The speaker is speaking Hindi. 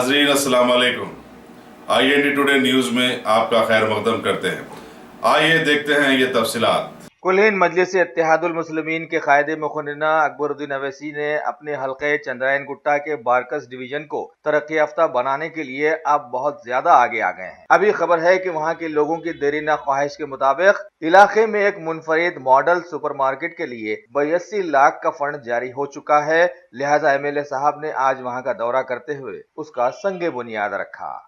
नाजरीन अस्सलाम वालेकुम। IND टुडे न्यूज़ में आपका खैर मकदम करते हैं। आइए देखते हैं ये तफसीलात। कुलीन मजलिस इत्तेहादुल मुस्लिमीन के कायदे मुखन्ना अकबरुद्दीन अवैसी ने अपने हल्के चंद्रायन गुट्टा के बारकस डिवीजन को तरक्की याफ्ता बनाने के लिए अब बहुत ज्यादा आगे आ गए हैं। अभी खबर है कि वहां के लोगों की देरीना ख्वाहिश के मुताबिक इलाके में एक मुनफरिद मॉडल सुपरमार्केट के लिए 82 लाख का फंड जारी हो चुका है। लिहाजा MLA साहब ने आज वहां का दौरा करते हुए उसका संगे बुनियाद रखा।